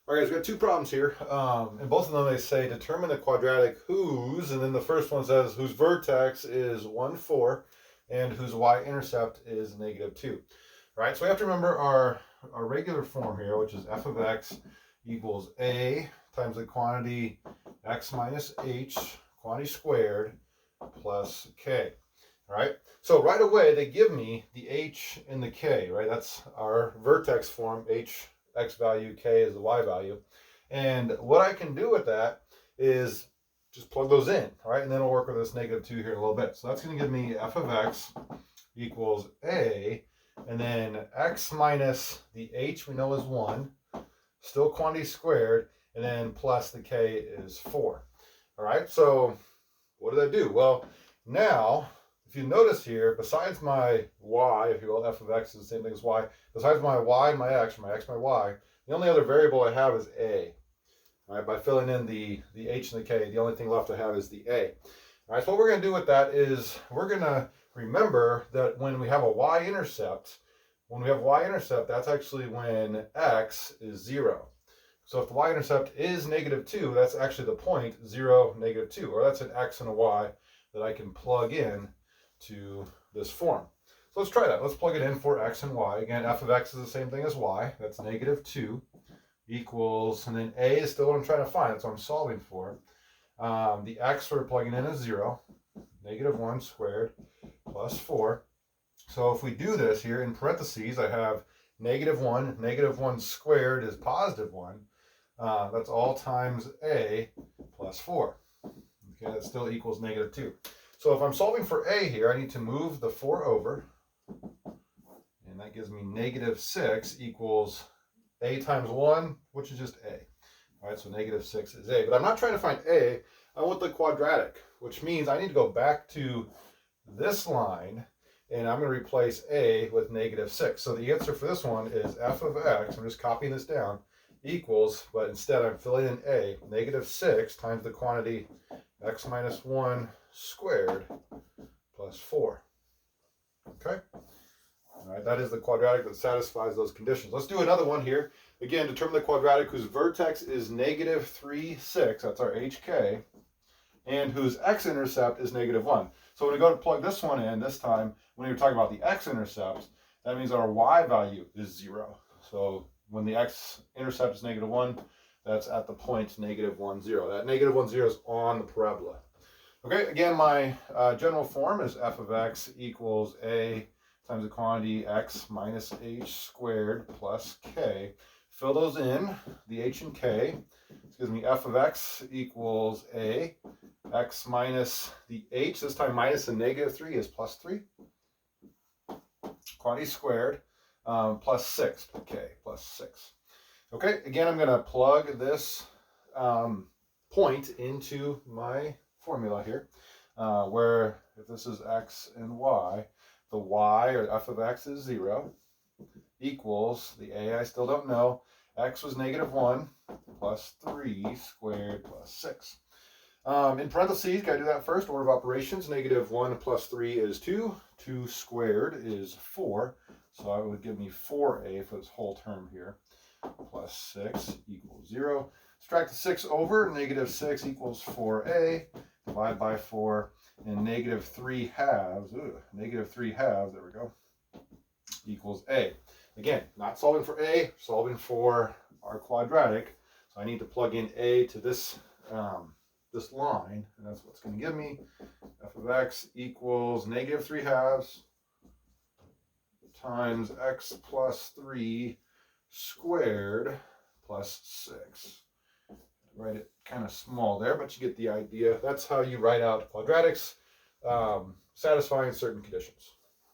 All right, guys, we've got two problems here. And both of them they say determine the quadratic whose, and then the first one says whose vertex is 1, 4, and whose y-intercept is -2. All right, so we have to remember our regular form here, which is f of x equals a times the quantity x minus h, quantity squared, plus k. All right, so right away they give me the h and the k, right? That's our vertex form, h x value, k is the y value. And what I can do with that is just plug those in, right? And then we'll work with this -2 here in a little bit. So that's going to give me f of x equals a, and then x minus the h we know is 1, still quantity squared, and then plus the k is 4. All right, so what did I do? Well, now, if you notice here, besides my y, if you will, f of x is the same thing as y, besides my y and my x, my y, the only other variable I have is a. All right, by filling in the h and the k, the only thing left I have is the a. All right, so what we're going to do with that is we're going to remember that when we have a y-intercept, that's actually when x is 0. So if the y-intercept is -2, that's actually the point 0, -2, or that's an x and a y that I can plug in to this form. So let's try that. Let's plug it in for x and y. Again, f of x is the same thing as y. That's -2 equals, and then a is still what I'm trying to find. That's what I'm solving for. The x we're plugging in is 0, -1 squared plus 4. So if we do this here in parentheses, I have -1, -1 squared is +1. That's all times a plus 4. Okay, that still equals -2. So if I'm solving for a here, I need to move the 4 over, and that gives me -6 equals a times 1, which is just a. All right, so -6 is a. But I'm not trying to find a, I want the quadratic, which means I need to go back to this line, and I'm going to replace a with -6. So the answer for this one is f of x, I'm just copying this down, equals, but instead I'm filling in a, -6 times the quantity x minus 1 squared plus 4. Okay? All right, that is the quadratic that satisfies those conditions. Let's do another one here. Again, determine the quadratic whose vertex is -3, 6, that's our hk, and whose x-intercept is -1. So when we go to plug this one in, this time, when you're talking about the x-intercept, that means our y value is 0. So when the x-intercept is -1, that's at the point -1, 0. That -1, 0 is on the parabola. Okay, again, my general form is f of x equals a times the quantity x minus h squared plus k. Fill those in, the h and k. This gives me f of x equals a, x minus the h, this time minus the -3 is +3. Quantity squared plus 6, k, plus 6. Okay, again, I'm going to plug this point into my formula here, where if this is x and y, the y, or f of x, is 0, equals, the a I still don't know, x was -1, plus 3 squared plus 6. In parentheses, got to do that first, order of operations. -1 plus 3 is 2. 2 squared is 4. So it would give me 4a for this whole term here. Plus 6 equals 0. Subtract the 6 over, -6 equals 4a. Divide by 4, and -3 halves, -3 halves, there we go, equals a. Again, not solving for a, solving for our quadratic. So I need to plug in a to this this line, and that's what's going to give me f of x equals -3 halves times x plus 3 squared plus 6. Write it kind of small there, but you get the idea. That's how you write out quadratics satisfying certain conditions.